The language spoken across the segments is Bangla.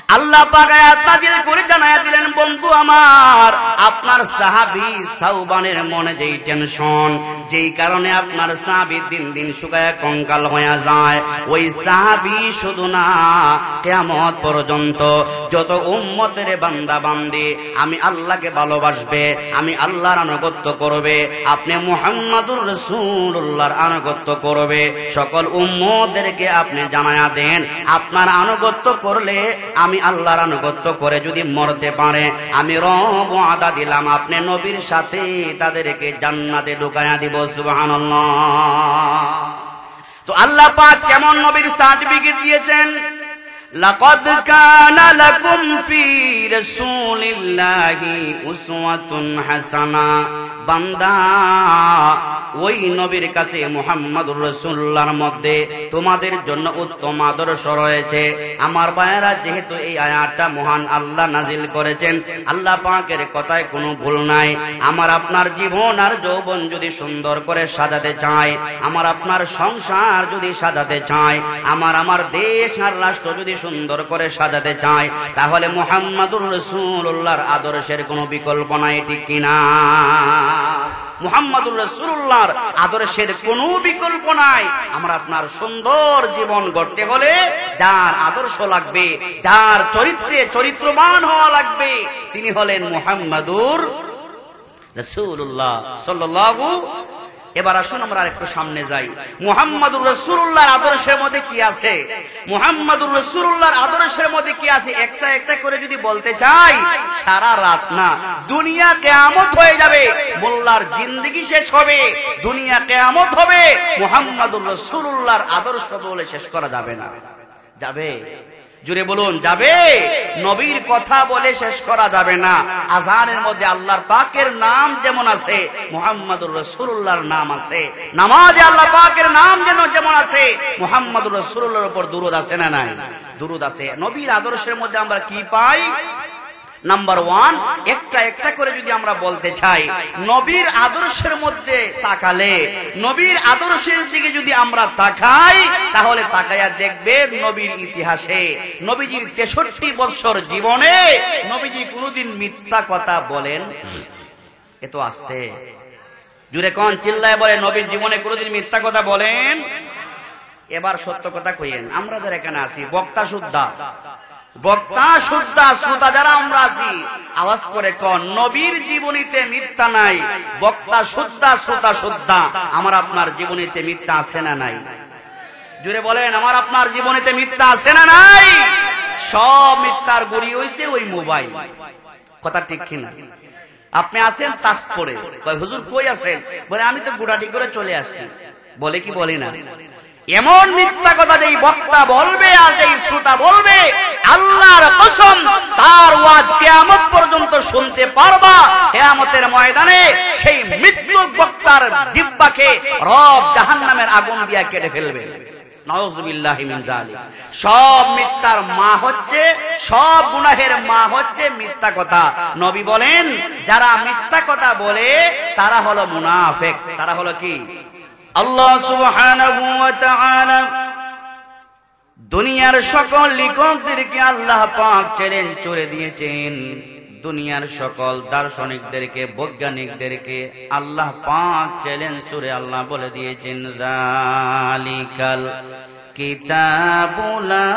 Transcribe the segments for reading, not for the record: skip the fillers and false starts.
আল্লাহ পাক আয়াত নাযিল করে জানায়া দিলেন, বন্ধু আমার, আপনার সাহাবী সাওবানের মনে যেই টেনশন, যেই কারণে আপনার সাহাবী দিন দিন শুকায়া কঙ্কাল হয়ে যায়, ওই সাহাবী শুধু না, কিয়ামত পর্যন্ত যত উম্মতের বান্দা বান্দি আমি আল্লাহকে ভালোবাসবে, আমি আল্লাহর আনুগত্য করবে, আপনি মুহাম্মাদুর রাসূলুল্লাহর আনুগত্য করবে, সকল উম্মতদেরকে আপনি জানায়া দেন, আপনার আনুগত্য করলে, আমি আল্লাহর আনুগত্য করে যদি মরতে পারে, আমি রব ওয়াদা দিলাম আপনি নবীর সাথে তাদেরকে জান্নাতে ঢুকায়া দিব। সুবহানাল্লাহ। তো আল্লাহ পাক কেমন নবীর সার্টিফিকেট দিয়েছেন? লাকাদ কানা লাকুম ফি রাসূলিল্লাহি উসওয়াতুন হাসানা। বান্দা, ওই নবীর কাছে মুহাম্মদুর রাসূলুল্লাহর মধ্যে তোমাদের জন্য উত্তম আদর্শ রয়েছে। আমার ভাইয়েরা, যেহেতু এই আয়াতটা মহান আল্লাহ নাজিল করেছেন, আল্লাহ পাকের কথায় কোনো ভুল নাই। আমার আপনার জীবন আর যৌবন যদি সুন্দর করে সাজাতে চায়, আমার আপনার সংসার যদি সাজাতে চায়, আমার দেশ আর রাষ্ট্র যদি সুন্দর করে সাজাতে চায়, তাহলে মুহাম্মদুর রাসূলুল্লাহর আদর্শের কোনো বিকল্প নাই, ঠিক কিনা? মুহাম্মদুর রাসূলুল্লাহর আদর্শের কোনো বিকল্প নাই। আমরা আপনার সুন্দর জীবন গড়তে হলে যার আদর্শ লাগবে, যার চরিত্রে চরিত্রবান হওয়া লাগবে, তিনি হলেন মুহাম্মদুর রাসূলুল্লাহ সাল্লাল্লাহু। এবার আসুন আমরা একটু সামনে যাই। মুহাম্মদুর রাসূলুল্লাহর আদর্শের মধ্যে কি আছে? মুহাম্মদুর রাসূলুল্লাহর আদর্শের মধ্যে কি আছে? একটা একটা করে যদি বলতে চাই, সারা রাত না, দুনিয়া কিয়ামত হয়ে যাবে, মোল্লার জিন্দেগি শেষ হবে, দুনিয়া কিয়ামত হবে, মুহাম্মদুর রাসূলুল্লাহর আদর্শ বলে শেষ করা যাবে না। যাবে? জুড়ে বলুন, যাবে? নবীর কথা বলে শেষ করা যাবে না। আযানের মধ্যে আল্লাহর পাকের নাম যেমন আছে, মুহাম্মদুর রাসূলুল্লাহর নাম আছে। নামাজে আল্লাহ পাকের নাম যেমন আছে, মুহাম্মদুর রাসূলুল্লাহর উপর দুরূদ আছে না নাই? দুরূদ আছে। নবীর আদর্শের মধ্যে আমরা কি পাই? নাম্বার 1, একটা একটা করে যদি আমরা বলতে চাই, নবীর আদর্শের মধ্যে তাকালে, নবীর আদর্শের দিকে যদি আমরা তাকাই, তাহলে তাকায়া দেখবেন নবীর ইতিহাসে, নবীজির 63 বছর জীবনে নবীজি কোনদিন মিথ্যা কথা বলেন? এত আস্তে জুড়ে কোন চিল্লায় বলে, নবীর জীবনে কোনদিন মিথ্যা কথা বলেন? এবার সত্য কথা কইেন। আমরা যারা এখানে আছি, বক্তা শুদ্ধা শ্রোতা যারা আমরা আছি, আওয়াজ করে কোন নবীর জীবনীতে মিথ্যা নাই? বক্তা শুদ্ধা, শ্রোতা শুদ্ধা। আমার আপনার জীবনীতে মিথ্যা আছে না নাই? জুড়ে বলেন, আমার আপনার জীবনীতে মিথ্যা আছে না নাই? সব মিথ্যার গুড়ি হইছে ওই মোবাইল। কথা ঠিক কিনা? আপনি আছেন তাস করে, কয় হুজুর কই আছেন? বলে আমি তো গুড়াটি করে চলে আসছি। বলে কি বলি না? এমন মিথ্যা কথা যেই বক্তা বলবে আর যেই শ্রোতা বলবে, আল্লাহর কসম, তার ওয়াজ কিয়ামত পর্যন্ত শুনতে পারবা। কিয়ামতের ময়দানে সেই মৃত্যু বক্তার জিহ্বাকে রব জাহান্নামের আগুন দিয়া কেটে ফেলবে। নাউযুবিল্লাহি মিন যালিক। সব মিথ্যার মা হচ্ছে, সব গুনাহের মা হচ্ছে মিথ্যা কথা। নবী বলেন, যারা মিথ্যা কথা বলে তারা হলো মুনাফিক। তারা হলো কি? আল্লাহ সুবহানাহু ওয়া তাআলা দুনিয়ার সকল লেখকদেরকে আল্লাহ পাক চ্যালেঞ্জ করে দিয়েছেন। দুনিয়ার সকল দার্শনিকদেরকে, বৈজ্ঞানিকদেরকে আল্লাহ পাক চ্যালেঞ্জ করে আল্লাহ বলে দিয়েছেন, যালিকাল কিতাবু লা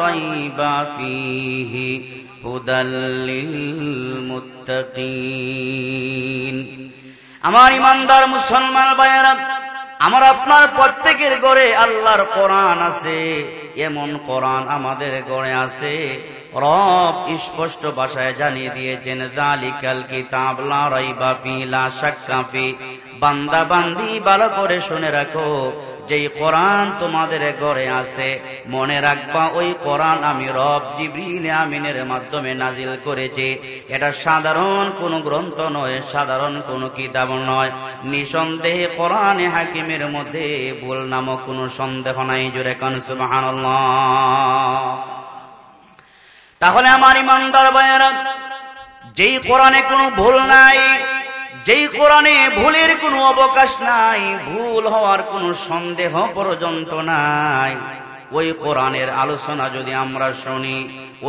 রাইবা ফীহি হুদাল লিল মুত্তাকিন। আমার ইমানদার মুসলমান ভাইয়েরা, আমার আপনার প্রত্যেকের ঘরে আল্লাহর কোরআন আছে। এমন কোরআন আমাদের ঘরে আছে, রব স্পষ্ট ভাষায় জানিয়ে দিয়েছেন, যালিকাল কিতাব লা রাইবা ফি লা শাক্কা ফি। বান্দা বান্দি ভালো করে শুনে রাখো, যেই কোরআন তোমাদের ঘরে আছে, মনে রাখবা ওই কোরআন আমি রব জিবরিল আমিনের মাধ্যমে নাজিল করেছি। এটা সাধারণ কোনো গ্রন্থ নয়, সাধারণ কোনো কিতাব নয়। নিঃসন্দেহে কোরআনে হাকিমের মধ্যে ভুল নামক কোনো সন্দেহ নাই। জোরে কান সুবহানাল্লাহ। তাহলে আমার ইমানদার ভাইয়েরা, যেই কোরআনে কোনো ভুল নাই, যেই কোরআনে ভুলের কোনো অবকাশ নাই, ভুল হওয়ার কোনো সন্দেহ পর্যন্ত নাই, ওই কোরআনের আলোচনা যদি আমরা শুনি,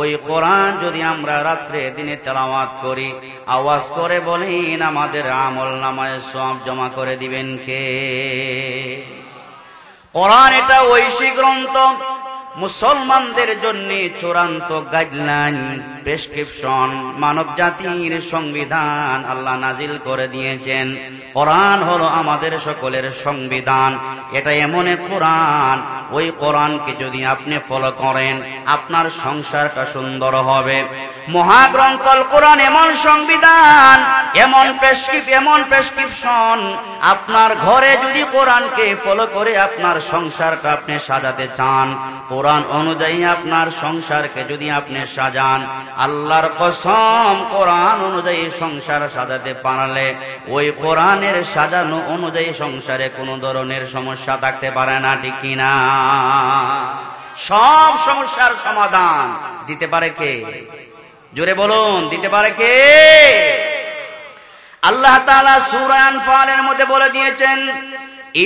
ওই কোরআন যদি আমরা রাত্রে দিনে তেলাওয়াত করি, আওয়াজ করে বলেন আমাদের আমল নামায় সওয়াব জমা করে দিবেন কে? কোরআন এটা ঐশী গ্রন্থ, মুসলমানদের জন্য চূড়ান্ত গাইডলাইন, প্রেসক্রিপশন, মানব জাতির সংবিধান আল্লাহ নাজিল করে দিয়েছেন। কোরআন হলো আমাদের সকলের সংবিধান। এটা এমন এক কোরআন, ওই কোরআনকে যদি আপনি ফলো করেন আপনার সংসারটা সুন্দর হবে। মহাগ্রন্থ কোরআন এমন সংবিধান, এমন প্রেসক্রিপশন, আপনার ঘরে যদি কোরআনকে ফলো করে আপনার সংসারটা আপনি সাজাতে চান, কোরআন অনুযায়ী আপনার সংসারকে যদি আপনি সাজান, আল্লাহর কসম কোরআন অনুযায়ী সংসার সাজাতে পারলে ওই কোরআনের সাজানো অনুযায়ী সংসারে কোনো ধরনের সমস্যা থাকতে পারে না, ঠিক কিনা? সব সমস্যার সমাধান দিতে পারে কে? জোরে বলুন, দিতে পারে কে? আল্লাহ তাআলা সূরা আনফালের মধ্যে বলে দিয়েছেন,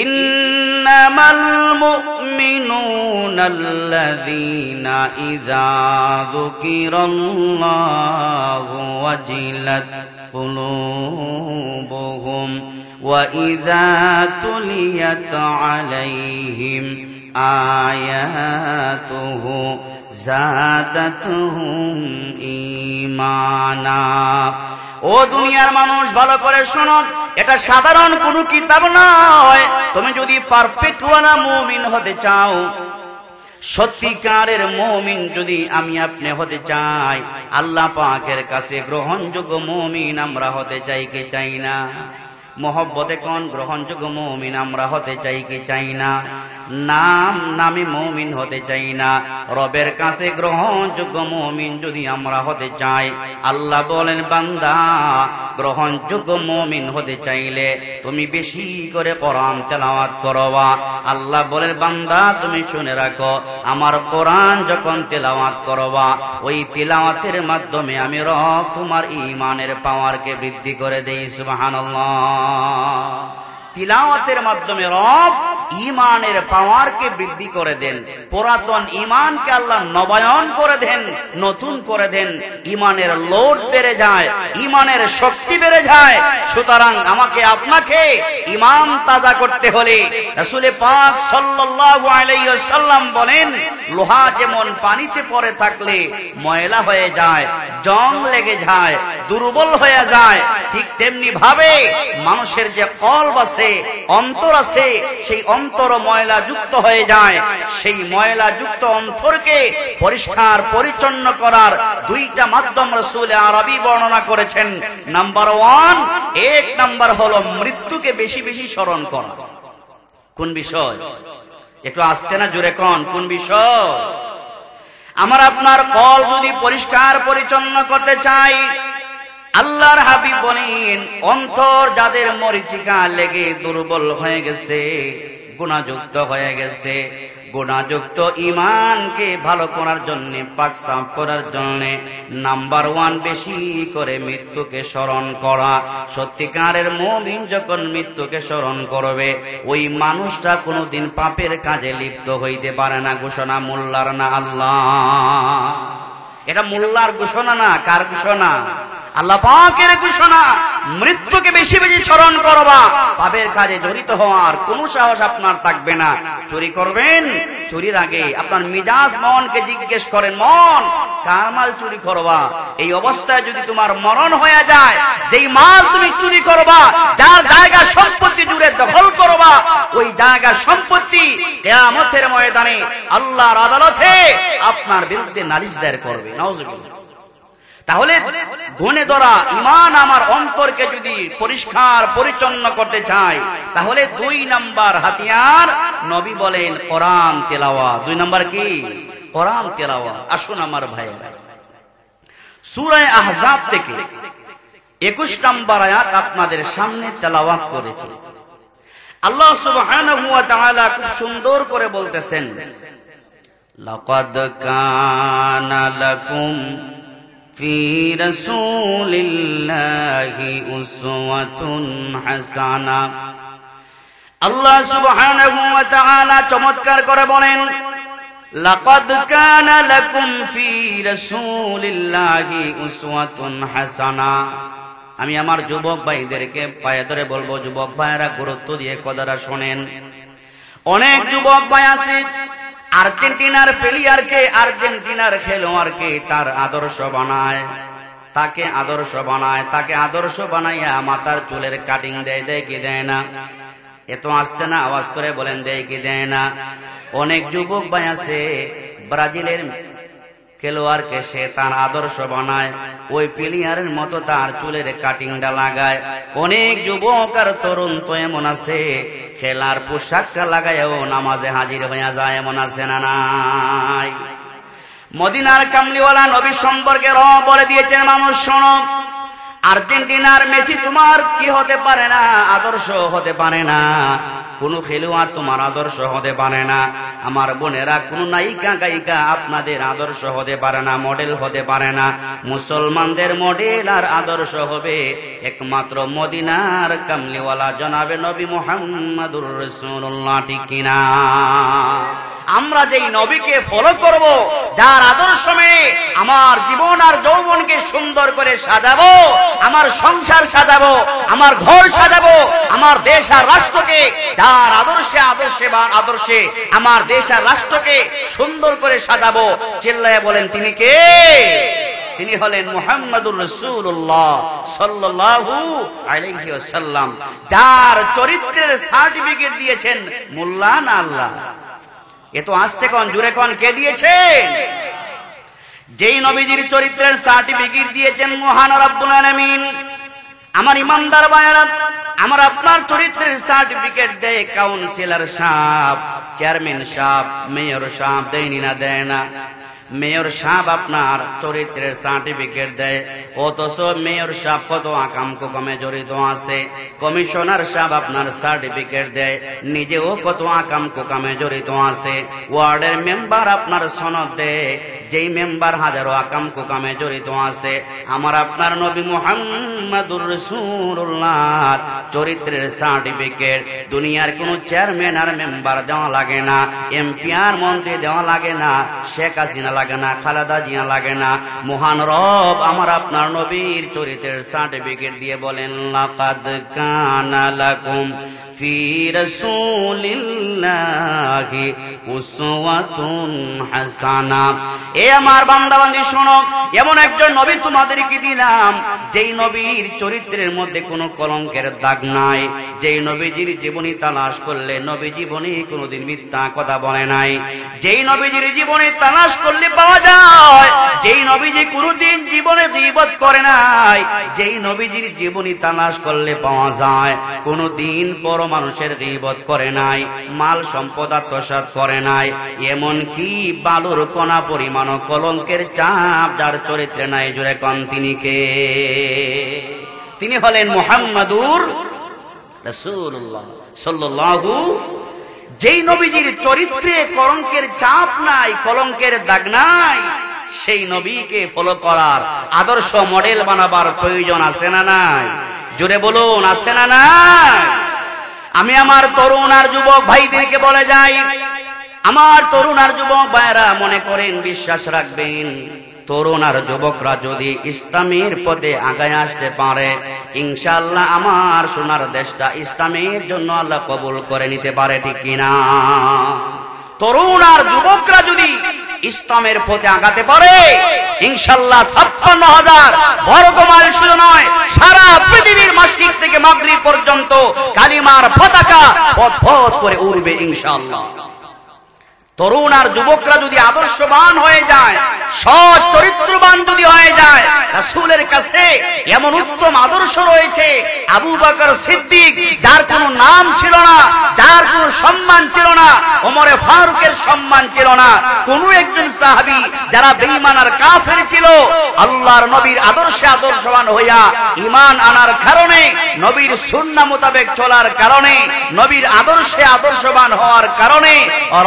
ইন্নামাল মুমিনুনাল্লাযীনা ইযা যুকিরাল্লাহু ওয়াজিলাত কুলুবুহুম ওয়া ইযা তুলিয়াত আলাইহিম আয়াতুহু যাদাতুহুম ঈমানা। ও দুনিয়ার মানুষ, ভালো করে শোনো, এটা সাধারণ কোনো কিতাব নয়। তুমি যদি পারফেক্ট ওয়ালা মুমিন হতে চাও, সত্যিকারের মুমিন যদি আমি আপনি হতে চাই, আল্লাহ পাকের কাছে গ্রহণযোগ্য মুমিন আমরা হতে চাই কি চাই না? মোহব্বতে কোন গ্রহণযোগ্য মুমিন আমরা হতে চাই কি চাই না? নামে মুমিন হতে চাই না, রবের কাছে গ্রহণযোগ্য মুমিন যদি আমরা হতে চাই, আল্লাহ বলেন বান্দা গ্রহণযোগ্য মুমিন হতে চাইলে তুমি বেশি করে কোরআন তেলাওয়াত করবা। আল্লাহ বলেন বান্দা তুমি শুনে রাখো, আমার কোরআন যখন তেলাওয়াত করবা, ওই তেলাওয়াতের মাধ্যমে আমি রব তোমার ঈমানের পাওয়ারকে বৃদ্ধি করে দেই। সুবহানাল্লাহ। তিলাওয়াতের মাধ্যমে রব ঈমানের পাওয়ারকে বৃদ্ধি করে দেন, পুরাতন ঈমানকে আল্লাহ নবায়ন করে দেন, নতুন করে দেন, ঈমানের লোড বেড়ে যায়, ঈমানের শক্তি বেড়ে যায়। সুতরাং আমাকে আপনাকে ঈমান তাজা করতে হলে রাসূল পাক সাল্লাল্লাহু আলাইহি ওয়াসাল্লাম বলেন, লোহা যেমন পানিতে পড়ে থাকলে ময়লা হয়ে যায়, জং লেগে যায়, দুর্বল হয়ে যায়, ঠিক তেমনি ভাবে মানুষের যে কলব আছে, অন্তর আছে, সেই অন্তর ময়লা যুক্ত হয়ে যায়। সেই ময়লা যুক্ত অন্তরকে পরিষ্কার পরিচ্ছন্ন করার দুইটা মাধ্যম রাসূল আরবি বর্ণনা করেছেন। নাম্বার 1, এক নাম্বার হলো মৃত্যুকে বেশি বেশি স্মরণ করা। কোন বিষয়? একটু আস্তে না জোরে কোন বিষয়? আমার আপনার কল যদি পরিষ্কার পরিচ্ছন্ন করতে চাই, আল্লাহর হাবিব বলেন অন্তর যাদের মরিচিকা লেগে দুর্বল হয়ে গেছে, গুনাহযুক্ত হয়ে গেছে, গুনাহযুক্ত ঈমানকে ভালো করার জন্য, পাক সাফ করার জন্য নাম্বার 1 বেশি করে মৃত্যুকে স্মরণ করা। সত্যিকারের মুমিন যখন মৃত্যুকে স্মরণ করবে, ওই মানুষটা কোনোদিন পাপের কাজে লিপ্ত হইতে পারে না। ঘোষণা মোল্লার না আল্লাহ। এটা মোল্লার ঘোষণা না, কার ঘোষণা? আল্লাহ পাকের ঘোষণা। মৃত্যুকে বেশি বেশি স্মরণ করবা, পাপের কাজে জড়িত হওয়ার কোনো সাহস আপনার থাকবে না। চুরি করবেন, চুরির আগে আপনার মিজাজ মনকে জিজ্ঞেস করেন, মন কার মাল চুরি করবা? এই অবস্থায় যদি তোমার মরণ হয়ে যায়, যেই মাল তুমি চুরি করবা, যার জায়গা সম্পত্তি জুড়ে দখল করবা, ওই জায়গা সম্পত্তি কিয়ামতের ময়দানে আল্লাহর আদালতে আপনার বিরুদ্ধে নালিশ দায়ের করবে। নাউজুবিল্লাহ। তাহলে গুণে ধরা ঈমান আমার অন্তরকে যদি পরিষ্কার পরিচ্ছন্ন করতে চাই, তাহলে 2 নাম্বার হাতিয়ার নবী বলেন কোরআন তেলাওয়াত। 2 নাম্বার কি? কোরআন তেলাওয়াত। আসুন আমার ভাইয়েরা, সূরা আহজাব থেকে 21 নাম্বার আয়াত আপনাদের সামনে তেলাওয়াত করেছি। আল্লাহ সুবহানাহু ওয়া তাআলা খুব সুন্দর করে বলতেছেন, লাকাদ কানা লাকুম ফি রাসূলিল্লাহি উসওয়াতুন হাসানা। আল্লাহ সুবহানাহু ওয়া তাআলা চমৎকার করে বলেন, লাকাদ কানা লাকুম ফি রাসূলিল্লাহি উসওয়াতুন হাসানা। আমি আমার যুবক ভাইদেরকে পায়ে ধরে বলবো, যুবক ভাইয়েরা গুরুত্ব দিয়ে কথাটা শোনেন। অনেক যুবক ভাই আছে আর্জেন্টিনার প্লেয়ারকে, আর্জেন্টিনার খেলোয়াড়কে তার আদর্শ বানায়, তাকে আদর্শ বানায়, তাকে আদর্শ বানাইয়া মাথার চুলের কাটিং দেয়, দেয় কি দেয় না? এত আসতে না আওয়াজ করে বলেন, দেয় কি দেয় না? অনেক যুবক ভাই আছে ব্রাজিলের খেলোয়াড়কে সে তার আদর্শ বানায়, ওই প্লেয়ারের মতো তার চুলের কাটিংটা লাগায়। অনেক যুবক আর তরুণ তো এমন আছে খেলার পোশাকটা লাগায়ও নামাজে হাজির হয়ে যায়, এমন আছে না নাই? মদিনার কামলিওয়ালা নবী সম্পর্কে বলে দিয়েছেন, মানুষ শোনো, আর্জেন্টিনার মেসি তোমার কি হতে পারে না, আদর্শ হতে পারে না। কোন খেলোয়াড় তোমার আদর্শ হতে পারে না। আমার বোনেরা, কোন নায়িকা গায়িকা আপনাদের আদর্শ হতে পারে না, মডেল হতে পারে না। মুসলমানদের মডেল আর আদর্শ হবে একমাত্র মদিনার কামলিওয়ালা জনাবে নবী মুহাম্মদুর রাসূলুল্লাহ, ঠিক কিনা? আমরা যেই নবীকে ফলো করব, যার আদর্শ মেনে আমার জীবন আর যৌবনকে সুন্দর করে সাজাবো, আমার সংসার সাজাবো, আমার ঘর সাজাবো, আমার দেশ আর রাষ্ট্রকে যার আদর্শে আদর্শে আমার দেশ আর রাষ্ট্রকে সুন্দর করে সাজাবো, চিল্লায়া বলেন তিনি কে? তিনি হলেন মুহাম্মদুর রাসূলুল্লাহ সাল্লাল্লাহু আলাইহি ওয়াসাল্লাম, যার চরিত্রের সার্টিফিকেট দিয়েছেন মোল্লা না আল্লাহ? এত আস্তে কোন, জুড়ে কোন, কে দিয়েছেন? যেই নবীজির চরিত্রের সার্টিফিকেট দিয়েছেন মহান রব্বুল আলামিন। আমার ইমানদার ভাইয়েরা, আমার আপনার চরিত্রের সার্টিফিকেট দেয় কাউন্সিলর সাহেব, চেয়ারম্যান সাহেব, মেয়র সাহেব, দেয়নি না? দেয় না? মেয়র সাহেব আপনার চরিত্রের সার্টিফিকেট দেয়, অথচ মেয়র সাহেব কত আকাম কুকামে জড়িত আছে। কমিশনার সাহেব আপনার সার্টিফিকেট দেয়, নিজেও কত আকাম কুকামে জড়িত আছে। ওয়ার্ডের মেম্বার আপনার সনদ দেয়, যেই মেম্বার হাজারো আকাম কুকামে জড়িত আছে। আমার আপনার নবী মুহাম্মদুর রাসূলুল্লাহ চরিত্রের সার্টিফিকেট দুনিয়ার কোন চেয়ারম্যান আর মেম্বার দেওয়া লাগে না, এমপি আর মন্ত্রী দেওয়া লাগে না, শেখ হাসিনা লাগে না, খালেদা জিয়া লাগে না। মহান রব আমার আপনার নবীর চরিত্রের সার্টিফিকেট দিয়ে বলেন, লাকাদ কানা লাকুম ফি রাসূলিল্লাহি উসওয়াতুন হাসানা। এ আমার বান্দা বান্দি শোনো, এমন একজন নবী তোমাদেরকে দিলাম, যেই নবীর চরিত্রের মধ্যে কোনো কলঙ্কের দাগ নাই, যেই নবীজির জীবনী তালাশ করলে নবী জীবনী কোনোদিন মিথ্যা কথা বলে নাই, যেই নবীজির জীবনী তালাশ করলে পাওয়া যায়, যেই নবীজি কোনোদিন জীবনে গীবত করে নাই, যেই নবীজির জীবনী তালাশ করলে পাওয়া যায় কোনোদিন পর মানুষের গীবত করে নাই, মাল সম্পদ আত্মসাৎ করে নাই, এমন কি বালুর কণা পরিমাণ কলঙ্কের চাপ যার চরিত্রে নাই, জোরে কোন তিনি কে? তিনি হলেন মুহাম্মদুর রাসূলুল্লাহ সাল্লাল্লাহু। যেই নবীজির চরিত্রে কলঙ্কের চাপ নাই, কলঙ্কের দাগ নাই, সেই নবীকে ফলো করার, আদর্শ মডেল বানাবার প্রয়োজন আছে না নাই? জোরে বলুন, আছে না নাই? আমি আমার তরুণ আর যুবক ভাইদেরকে বলে যাই, আমার তরুণ আর যুবক ভাইরা মনে করেন, বিশ্বাস রাখবেন, তরুণ আর যুবকরা যদি ইসলামের পথে আগায় আসতে পারে, ইনশাআল্লাহ আমার সোনার দেশটা ইসলামের জন্য আল্লাহ কবুল করে নিতে পারে, ঠিক কিনা? তরুণ আর যুবকরা যদি ইসলামের পথে আগাতে পারে, ইনশাআল্লাহ ৫৬,০০০ বর্গমাইল শুধু নয়, সারা পৃথিবীর মাশরিক থেকে মাগরিব পর্যন্ত কালিমার পতাকা পথ পথ করে উড়বে ইনশাআল্লাহ। তরুণ আর যুবকরা যদি আদর্শবান হয়ে যায়, সৎ চরিত্রবান যদি হয়ে যায়, রাসূলের কাছে এমন উত্তম আদর্শ রয়েছে। আবু বকর সিদ্দিক, যার কোনো নাম ছিল না, যার কোনো সম্মান ছিল না, ওমরে ফারুকের সম্মান ছিল না, কোন একজন সাহাবী যারা বেঈমান আর কাফের ছিল, আল্লাহর নবীর আদর্শে আদর্শবান হইয়া ঈমান আনার কারণে, নবীর সুন্নাহ মোতাবেক চলার কারণে, নবীর আদর্শে আদর্শবান হওয়ার কারণে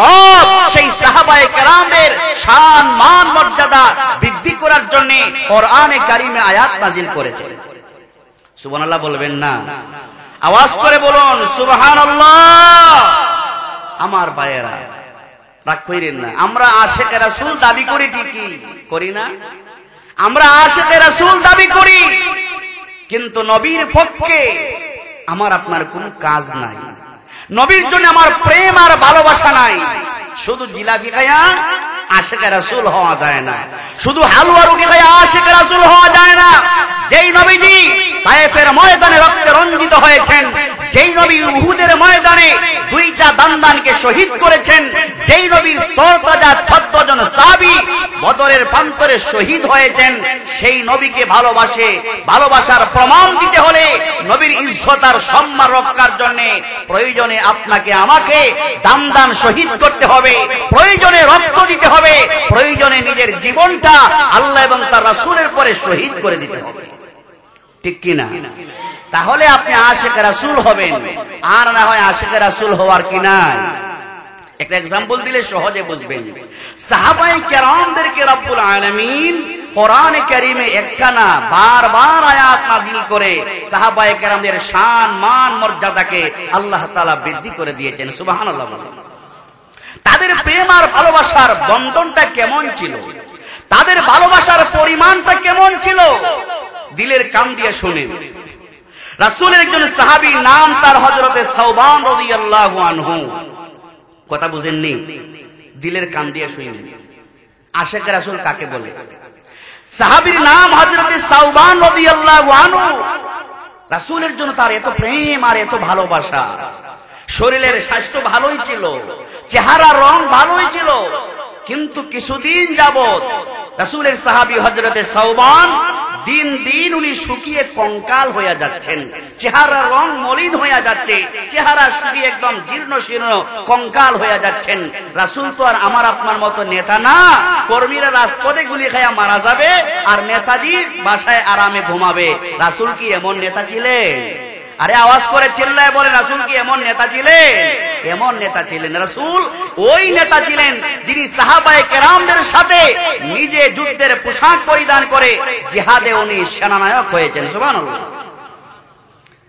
রব সেই সাহাবায়ে কেরামের শান মান মর্যাদা বৃদ্ধি করার জন্য কোরআনে কারিমে আয়াত নাযিল করেছে। সুবহানাল্লাহ বলবেন না? আওয়াজ করে বলুন সুবহানাল্লাহ। আমার ভাইয়েরা, রাগ কইরেন না। আমরা আশিকে রাসূল দাবি করি, ঠিকই করি না? আমরা আশিকে রাসূল দাবি করি, কিন্তু নবীর পক্ষে আমার আপনার কোনো কাজ নাই। নবীর জন্য আমার প্রেম আর ভালোবাসা নাই। শুধু জিলাপি খায়া আশিকে রাসূল হওয়া যায় না, শুধু হালুয়া রুটি খায়া আশিকে রাসূল হওয়া যায় না। যেই নবীজি তায়েফের ময়দানে রক্তে রঞ্জিত হয়েছেন, যেই নবী উহুদের ময়দানে দুইটা দান্দানকে শহীদ করেছেন, যেই নবীর তরতাজা ১৪ জন সাহাবী বদরের প্রান্তরে শহীদ হয়েছেন, সেই নবীকে ভালোবাসে। ভালোবাসার প্রমাণ দিতে হলে নবীর ইজ্জত আর সম্মান রক্ষার জন্য প্রয়োজনে আপনাকে আমাকে দান শহীদ করতে হবে, প্রয়োজনে রক্ত দিতে হবে, প্রয়োজনে নিজের জীবনটা আল্লাহ এবং তার রাসূলের পরে শহীদ করে দিতে হবে, ঠিক কিনা? তাহলে আপনি আশিকে রাসূল হবেন, আর না হয় আশিকে রাসূল হওয়ার কি নাই। একটা এক্সাম্পল দিলে সহজে বুঝবেন। সাহাবায়ে কেরামদেরকে রব্বুল আলামিন কোরআনে কারীমে একটানা বারবার আয়াত নাযিল করে সাহাবায়ে কেরামদের শান মান মর্যাদাকে আল্লাহ তাআলা বৃদ্ধি করে দিয়েছেন। সুবহানাল্লাহ। তাদের প্রেম আর ভালোবাসার বন্ধনটা কেমন ছিল, তাদের ভালোবাসার পরিমাণটা কেমন ছিল, দিলের কান দিয়ে শুনেন। রাসূলের একজন সাহাবী, নাম তার হযরতে সাওবান রাদিয়াল্লাহু আনহু। কথা বুঝেননি? দিলের কান দিয়ে শুনেন। আশিকে রাসূল কাকে বলে? সাহাবীর নাম হযরতে সাওবান রাদিয়াল্লাহু আনহু। রাসূলের জন্য তার এত প্রেম আর এত ভালোবাসা। শরীরের স্বাস্থ্য ভালোই ছিল, চেহারা রং ভালোই ছিল, কিন্তু কিছুদিন যাবত রাসূলের সাহাবী হযরতে সাওবান দিন দিন উনি শুকিয়ে কঙ্কাল হয়ে যাচ্ছেন, চেহারা রং মলিন হয়ে যাচ্ছে, চেহারা শুকিয়ে একদম জীর্ণ শীর্ণ কঙ্কাল হয়ে যাচ্ছেন। রাসূল তো আর আমার আপনার মতো নেতা না, কর্মীরা রাজপথে গুলি খায়া মারা যাবে আর নেতাজি বাসায় আরামে ঘুমাবে। রাসূল কি এমন নেতা ছিলেন? আরে আওয়াজ করে চিল্লায় বলেন, রাসূল কি এমন নেতা ছিলেন? এমন নেতা ছিলেন রাসূল। ওই নেতা ছিলেন যিনি সাহাবায়ে কেরামদের সাথে নিজে যুদ্ধের পোশাক পরিধান করে জিহাদে উনি সেনানায়ক হয়েছেন। সুবহানাল্লাহ।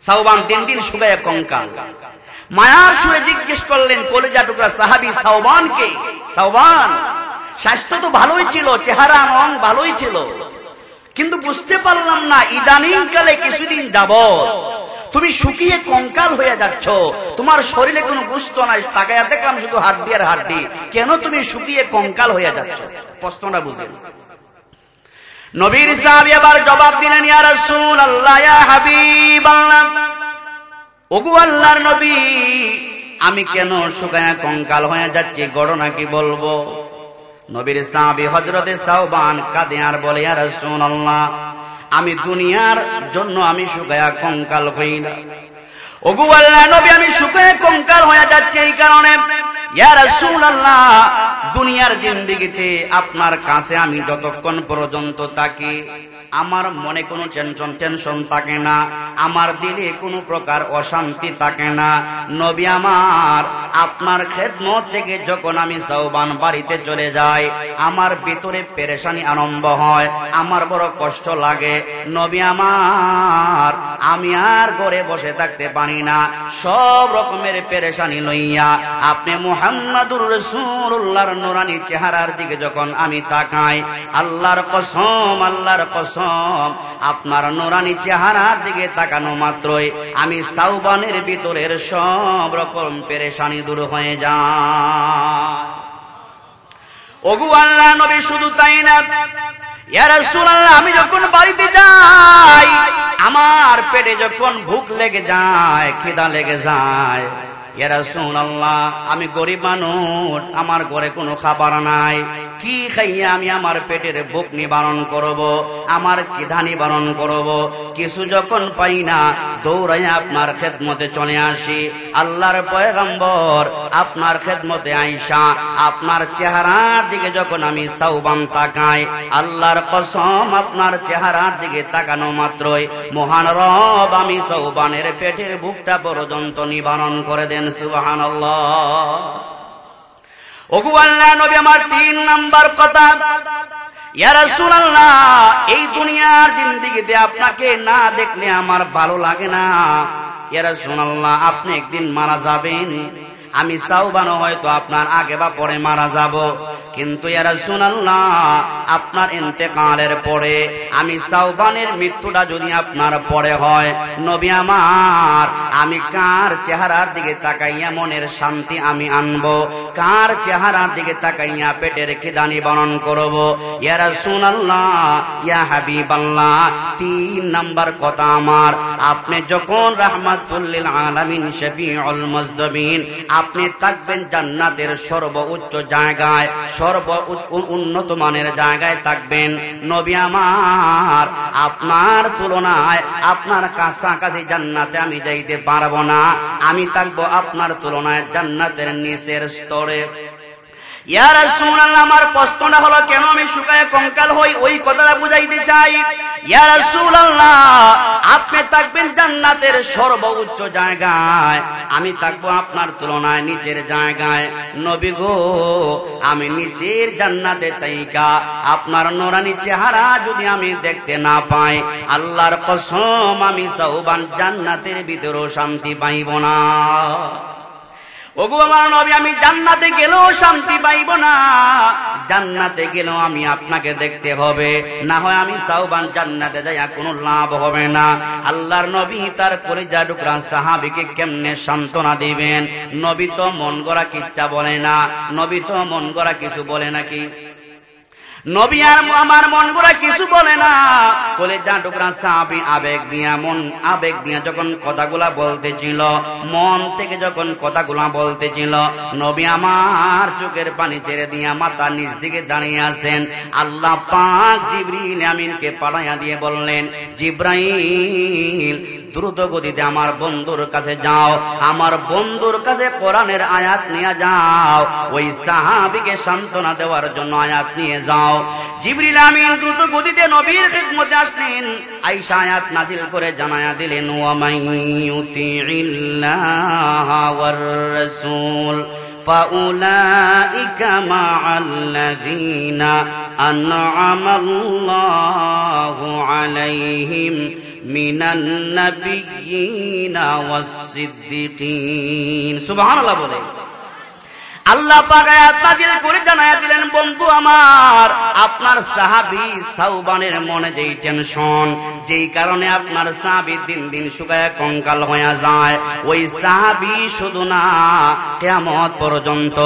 সাওবান দিন দিন শুকায় কঙ্কাল। মায়ার সুরে জিজ্ঞেস করলেন কলিজা টুকরা সাহাবী সাওবানকে, সাওবান, স্বাস্থ্য তো ভালোই ছিল, চেহারা রং ভালোই ছিল, কিন্তু বুঝতে পারলাম না ইদানিং কালে কিছুদিন যাবত তুমি শুকিয়ে কঙ্কাল হয়ে যাচ্ছ, তোমার শরীরে কোনো গোশত নাই, তাকায়া দেখলাম শুধু হাড্ডি আর হাড্ডি, কেন তুমি শুকিয়ে কঙ্কাল হয়ে যাচ্ছ? প্রশ্নটা বুঝেন। নবীর সাহাবী আবার জবাব দিলেন, ইয়া রাসূলুল্লাহ, ইয়া হাবিবাল্লাহ, ওগো আল্লাহর নবী, আমি কেন শুকায়া কঙ্কাল হয়ে যাচ্ছি, ঘটনা কি বলবো? নবীর সাহাবী হযরতে সাওবান কাঁদে আর বলে, ইয়া রাসূলুল্লাহ, আমি দুনিয়ার জন্য আমি শুকায়া কঙ্কাল হই না, ওগো আল্লাহর নবী, আমি শুকায়া কঙ্কাল হয়ে যাচ্ছি এই কারণে, ইয়া রাসূলুল্লাহ, দুনিয়ার জিন্দেগিতে আপনার কাছে আমি যতক্ষণ পর্যন্ত থাকি আমার মনে কোনো টেনশন থাকে না, আমার দিলে কোনো প্রকার অশান্তি থাকে না। নবী আমার, আপনার খেদমত থেকে যখন আমি সাওবান বাড়িতে চলে যাই আমার ভিতরে পেরেশানি আরম্ভ হয়, আমার বড় কষ্ট লাগে। নবী আমার, আমি আর ঘরে বসে থাকতে পারি না, সব রকমের পেরেশানি লইয়া আপনি মুহাম্মাদুর রাসূলুল্লাহর নূরানী চেহারার দিকে যখন আমি তাকাই, আল্লাহর কসম, আল্লাহর কসম, আপনার নূরানী চেহারার দিকে তাকানো মাত্রই আমি সাওবানের ভিতরের সব রকম পেরেশানি দূর হয়ে যায়। ওগো আল্লাহর নবী, শুধু তাই না, ইয়া রাসূলুল্লাহ, আমি যখন বাড়িতে যাই আমার পেটে যখন ভুখ লেগে যায়, খিদা লেগে যায়, ইয়া রাসূলুল্লাহ, আমি গরিব মানুষ, আমার ঘরে কোনো খাবার নাই, কি খাইয়া আমি আমার পেটের ভুখ নিবারণ করব, আমার খিদা নিবারণ করব? কিছু যখন পাই না দৌড়াইয়া আপনার খেদমতে চলে আসি। আল্লাহর পয়গম্বর, আপনার খেদমতে আইসা আপনার চেহারার দিকে যখন আমি সাওবান তাকাই, আল্লাহর কসম, আপনার চেহারার দিকে তাকানো মাত্রই মহান রব আমি সাওবানের পেটের ভুখটা পর্যন্ত নিবারণ করে দেন। সুবহানাল্লাহ। ওগো আল্লাহর নবী আমার, 3 নাম্বার কথা, ইয়া রাসূলুল্লাহ, এই দুনিয়ার জিন্দেগিতে আপনাকে না দেখলে আমার ভালো লাগে না। ইয়া রাসূলুল্লাহ, আপনি একদিন মারা যাবেন, আমি সাওবান হয়তো আপনার আগে বা পরে মারা যাব, কিন্তু ইয়া রাসূলুল্লাহ আপনার ইন্তেকালের পরে আমি সাওবানের মৃত্যুটা যদি আপনার পরে হয়, নবী আমার, আমি কার চেহারার দিকে তাকাইয়া মনের শান্তি আমি আনবো, কার চেহারার দিকে তাকাইয়া পেটের খিদা নিবারণ করব? ইয়া রাসূলুল্লাহ, ইয়া হাবিবাল্লাহ, 3 নাম্বার কথা আমার, আপনি যখন রাহমাতুল লিল আলামিন শফিউল মুজদবিন, আপনি থাকবেন জান্নাতের সর্বোচ্চ জায়গায়, উন্নত মানের জায়গায় থাকবেন। নবী আমার, আপনার তুলনায় আপনার কাছাকাছি জান্নাতে আমি যাইতে পারবো না, আমি থাকবো আপনার তুলনায় জান্নাতের নিচের স্তরে। ইয়া রাসূলুল্লাহ, আমার প্রশ্নটা হলো কেন আমি শুকায় কঙ্কাল হই, ওই কথাটা বুঝাইতে চাই। ইয়া রাসূলুল্লাহ, আপনি থাকবেন জান্নাতের সর্বোচ্চ জায়গায়, আমি থাকবো আপনার তুলনায় নিচের জায়গায়। নবী গো, আমি নিচের জান্নাতে তাইকা আপনার নূরানী চেহারা যদি আমি দেখতে না পাই, আল্লাহর কসম আমি সাওবান জান্নাতের ভিতরেও শান্তি পাইব না। ওগো আমার নবী, আমি জান্নাতে গেলেও শান্তি পাইব না, জান্নাতে গেলেও আমি আপনাকে দেখতে হবে, না হয় আমি সাওবান জান্নাতে যাইয়া কোনো লাভ হবে না। আল্লাহর নবী তার কলিজা টুকরা সাহাবীকে কেমনে সান্ত্বনা দিবেন? নবী তো মন গড়া কিচ্ছা বলে না, নবী তো মন গড়া কিছু বলে নাকি? নবী আর আমার মন গড়া কিছু বলে না। কলিজা টুকরা সাহাবী আবেগ দিয়া যখন কথাগুলা বলতেছিল, মন থেকে যখন কথাগুলা বলতেছিল, নবী আমার চোখের পানি ছেড়ে দিয়া মাথা নিচ দিকে দাঁড়িয়ে আছেন। আল্লাহ পাক জিবরিল আমিনকে পাঠাইয়া দিয়ে বললেন, জিবরাইল দ্রুত গতিতে আমার বন্ধুর কাছে যাও, আমার বন্ধুর কাছে কোরআনের আয়াত নিয়ে যাও, ওই সাহাবীকে সান্ত্বনা দেওয়ার জন্য আয়াত নিয়ে যাও। জিবরিল আমিন দ্রুত গতিতে নবীর খিদমতে আসলেন, আয়েশা আয়াত নাজিল করে জানায়া দিলেন, ওয়া মাইয়ুতিইল্লাহা ওয়ার রাসূল ফাউলাইকা মা'আল্লাযীনা আন'আমাল্লাহু আলাইহিম মিনান নাবিয়্যিনা ওয়াস-সিদ্দিকিন। সুবহানাল্লাহ বলে আল্লাহ পাক আয়াত নাযিল করে জানায়া দিলেন, বন্ধু আমার, আপনার সাহাবী সাওবানের মনে যেই টেনশন, যেই কারণে আপনার সাহাবী দিন দিন শুকায়া কঙ্কাল হয়ে যায়, ওই সাহাবী শুধু না, কিয়ামত পর্যন্ত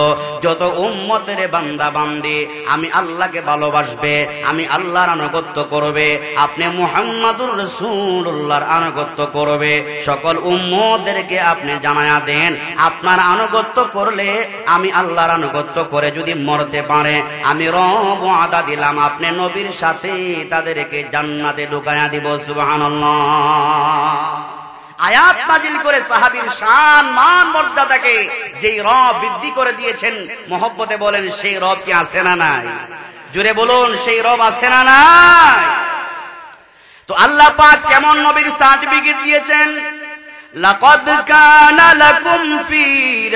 যত উম্মতের বান্দা বান্দি আমি আল্লাহকে ভালোবাসবে, আমি আল্লাহর আনুগত্য করবে, আপনি মুহাম্মাদুর রাসূলুল্লাহর আনুগত্য করবে, সকল উম্মতদেরকে আপনি জানায়া দেন, আপনার আনুগত্য করলে, আমি আল্লাহর আনুগত্য করে যদি মরতে পারে, আমি রব ওয়াদা দিলাম আপনি নবীর সাথে তাদেরকে জান্নাতে ঢুকায়া দিব। সুবহানাল্লাহ। আয়াত নাযিল করে সাহাবীর শান মান মর্যাদাকে যেই রব বৃদ্ধি করে দিয়েছেন, মহব্বতে বলেন সেই রব কি আছে না নাই? জোরে বলুন, সেই রব আছে না নাই? তো আল্লাহ পাক কেমন নবীর সার্টিফিকেট দিয়েছেন? লাকাদ কানা লাকুম ফি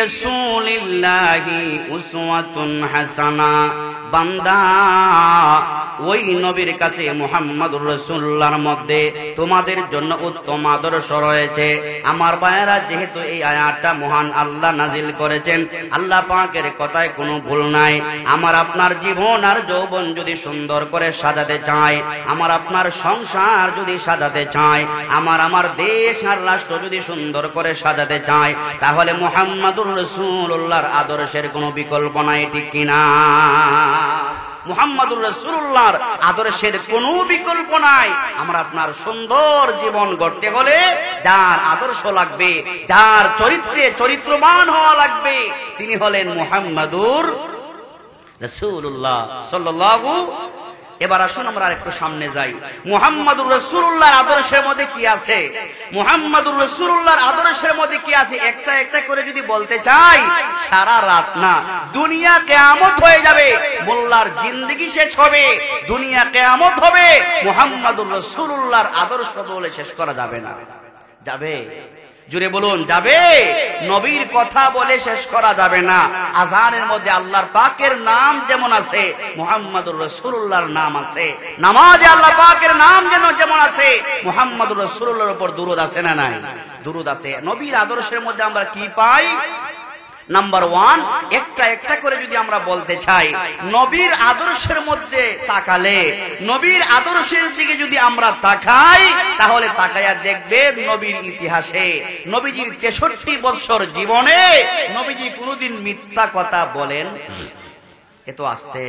রাসূলিল্লাহি উসওয়াতুন হাসানা। বান্দা, ওই নবীর কাছে মুহাম্মদুর রাসূলুল্লাহর মধ্যে তোমাদের জন্য উত্তম আদর্শ রয়েছে। আমার ভাইয়েরা, যেহেতু এই আয়াতটা মহান আল্লাহ নাজিল করেছেন, আল্লাহ পাকের কথায় কোনো ভুল নাই। আমার আপনার জীবন আর যৌবন যদি সুন্দর করে সাজাতে চাই, আমার আপনার সংসার যদি সাজাতে চাই, আমার দেশ আর রাষ্ট্র যদি সুন্দর করে সাজাতে চাই, তাহলে মুহাম্মদুর রাসূলুল্লাহর আদর্শের কোনো বিকল্প নাই, ঠিক কিনা? মুহাম্মদুর রাসূলুল্লাহর আদর্শের কোনো বিকল্প নাই। আমরা আপনার সুন্দর জীবন গড়তে হলে যার আদর্শ লাগবে, যার চরিত্রে চরিত্রবান হওয়া লাগবে, তিনি হলেন মুহাম্মদুর রাসূলুল্লাহ সাল্লাল্লাহু। এবার আসুন আমরা একটু সামনে যাই। মুহাম্মদুর রাসূলুল্লাহর আদর্শের মধ্যে কি আছে? মুহাম্মদুর রাসূলুল্লাহর আদর্শের মধ্যে কি আছে? একটা একটা করে যদি বলতে চাই, সারা রাত না, দুনিয়া কিয়ামত হয়ে যাবে, মোল্লার জিন্দেগি শেষ হবে, দুনিয়া কিয়ামত হবে, মুহাম্মদুর রাসূলুল্লাহর আদর্শ বলে শেষ করা যাবে না। যাবে? জুড়ে বলুন, যাবে? নবীর কথা বলে শেষ করা যাবে না। আযানের মধ্যে আল্লাহর পাকের নাম যেমন আছে, মুহাম্মদুর রাসূলুল্লাহর নাম আছে। নামাজে আল্লাহ পাকের নাম যেমন আছে, মুহাম্মদুর রাসূলুল্লাহর উপর দুরূদ আছে না নাই? দুরূদ আছে। নবীর আদর্শের মধ্যে আমরা কি পাই? নাম্বার ওয়ান, একটা একটা করে যদি আমরা বলতে চাই, নবীর আদর্শের মধ্যে তাকালে, নবীর আদর্শের দিকে যদি আমরা তাকাই, তাহলে তাকায়া দেখবে নবীর ইতিহাসে, নবীজির 63 বছর জীবনে নবীজি কোনদিন মিথ্যা কথা বলেন? এ তো আসতে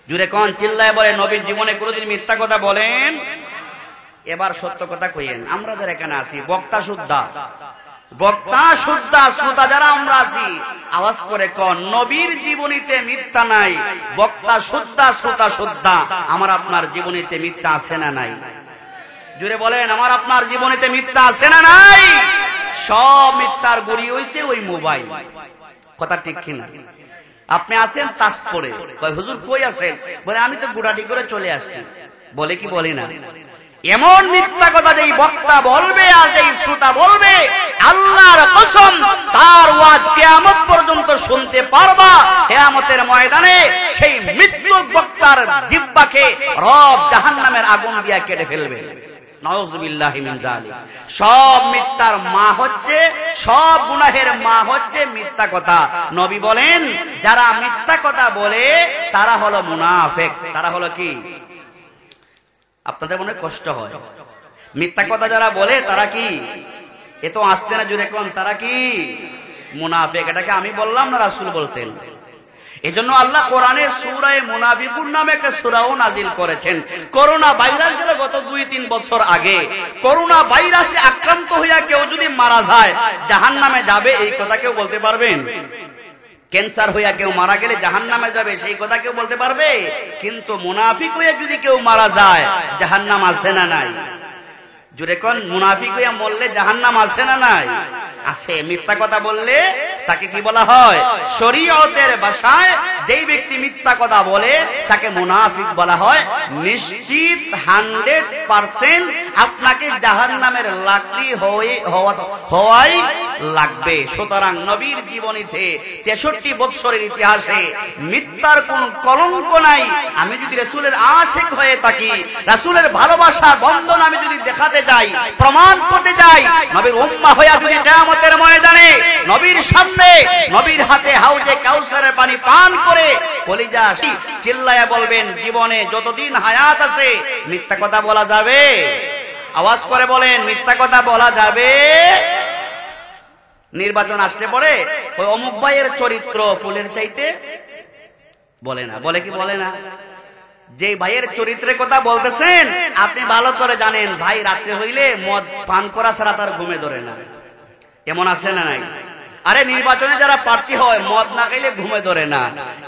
জুড়ে কোন চিল্লায় বলে, নবীর জীবনে কোনদিন মিথ্যা কথা বলেন? এবার সত্য কথা কইেন, আমরা যারা এখানে আছি বক্তা শুদ্ধা, বক্তা শুদ্ধা শ্রোতা যারা আমরা আছি, আওয়াজ করে কোন নবীর জীবনীতে মিথ্যা নাই? বক্তা শুদ্ধা শ্রোতা শুদ্ধা, আমার আপনার জীবনীতে মিথ্যা আছে না নাই? জুড়ে বলেন, আমার আপনার জীবনীতে মিথ্যা আছে না নাই? সব মিথ্যার গুড়ি হইছে ওই মোবাইল। কথা ঠিক কিনা? আপনি আছেন তাস পরে, কয় হুজুর কই আছেন? বলে আমি তো গুড়াটি করে চলে আসছি। বলে কি বলি না? এমন মিথ্যা কথা যেই বক্তা বলবে আর যেই শ্রোতা বলবে, আল্লাহর কসম তার ওয়াজ কিয়ামত পর্যন্ত শুনতে পারবা। কিয়ামতের ময়দানে সেই মৃত্যু বক্তার জিহ্বাকে রব জাহান্নামের আগুন দিয়া কেটে ফেলবে। নাউযুবিল্লাহি মিন যালিক। সব মিথ্যার মা হচ্ছে, সব গুনাহের মা হচ্ছে মিথ্যা কথা। নবী বলেন, যারা মিথ্যা কথা বলে তারা হলো মুনাফিক। তারা হলো কি? আপনাদের মনে কষ্ট হয়? মিথ্যা কথা যারা বলে তারা কি? এ তো আসতে না জুড়ে কোন, তারা কি? মুনাফিক। এটাকে আমি বললাম না, রাসূল বলছেন। এজন্য আল্লাহ কোরআনে সূরা মুনাফিকুন নামে একটা সূরাও নাজিল করেছেন। করোনা ভাইরাস গেল গত 2-3 বছর আগে, করোনা ভাইরাসে আক্রান্ত হইয়া কেউ যদি মারা যায় জাহান্নামে যাবে, এই কথা কেউ বলতে পারবেন? ক্যান্সার হইয়া কেউ মারা গেলে জাহান্নামে যাবে, সেই কথা কেউ বলতে পারবে? কিন্তু মুনাফিক হইয়া যদি কেউ মারা যায়, জাহান্নাম আছে না নাই? জুড়ে কোন, মুনাফিক হইয়া মরলে জাহান্নাম আছে না নাই? আছে। মিথ্যা কথা বললে তাকে কি বলা হয়? শরীয়তের ভাষায় যেই ব্যক্তি মিথ্যা কথা বলে তাকে মুনাফিক বলা হয়। নিশ্চিত 100% আপনাকে জাহান্নামের লাকড়ি হওয়াই লাগবে। সুতরাং নবীর জীবনীতে 63 বছরের ইতিহাসে মিথ্যার কোন কলঙ্ক নাই। আমি যদি রাসূলের আশিক হয়ে থাকি, রাসূলের ভালোবাসার বন্ধন আমি যদি দেখাতে যাই, প্রমাণ করতে যাই, নবীর উম্মাহ হয়ে যদি কিয়ামতের ময়দানে নবীর সামনে, নবীর হাতে হাউজে কাউসারের পানি পান করে কলিজা চিল্লায়া বলবেন, জীবনে যতদিন হায়াত আছে মিথ্যা কথা বলা যাবে? আওয়াজ করে বলেন, মিথ্যা কথা বলা যাবে? নির্বাচন আসতে পড়ে ওই অমুক ভাইয়ের চরিত্র ফুলের চাইতে বলে না, বলে কি বলে না? যে ভাইয়ের চরিত্রের কথা বলতেছেন আপনি ভালো করে জানেন, ভাই রাত্রে হইলে মদ পান করা ছাড়া তার ঘুমে ধরে না। এমন আছে না নাই? আরে নির্বাচনে যারা প্রার্থী হয় মদ না খাইলে ঘুমে ধরে না,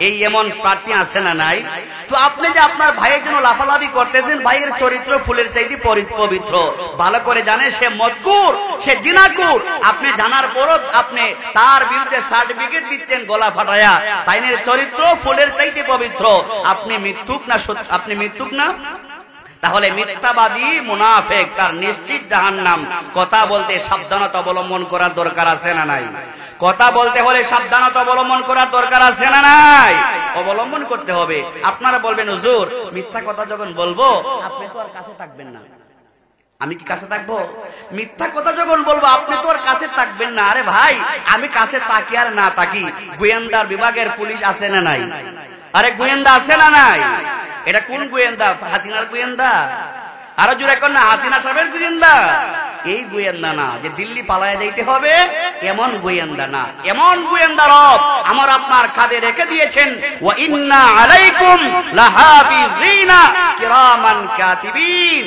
এই এমন প্রার্থী আছে না নাই? তো আপনি যে আপনার ভাইয়ের জন্য লাফালাফি করতেছেন, ভাইয়ের চরিত্র ফুলের চাইতে পবিত্র, ভালো করে জানেন সে মদকুর, সে জিনাকুর। আপনি জানার পরও আপনি তার বিরুদ্ধে সার্টিফিকেট দিচ্ছেন গলা ফাটায়া, তাইনের চরিত্র ফুলের চাইতে পবিত্র। আপনি মিথ্যুক না? আপনি মিথ্যুক না? তাহলে মিথ্যাবাদী মুনাফিক, তার নিশ্চিত জাহান্নাম। কথা বলতে সাবধানতা অবলম্বন করার দরকার আছে না নাই? কথা বলতে হলে সাবধানতা অবলম্বন করার দরকার আছে না নাই? অবলম্বন করতে হবে। আপনারা বলবেন, হুজুর মিথ্যা কথা যখন বলবো আপনি তো আর কাছে থাকবেন না। আমি কি কাছে থাকবো? মিথ্যা কথা যখন বলবো আপনি তো আর কাছে থাকবেন না। আরে ভাই, আমি কাছে তাকি আর না তাকি, গোয়েন্দার বিভাগের পুলিশ আছে না নাই? আরে গোয়েন্দা আছে না নাই? এটা কোন গোয়েন্দা? হাসিনার গোয়েন্দা? আরো জোরে কোন না, হাসিনা সাহেবের গোয়েন্দা? এই গোয়েন্দা না যে দিল্লি পালায় যাইতে হবে, এমন গোয়েন্দা না। এমন গোয়েন্দা রব আমার আপনার কাঁধে রেখে দিয়েছেন, ওয়া ইন্না আলাইকুম লাহাফিজিনা কিরামান কাতিবিন।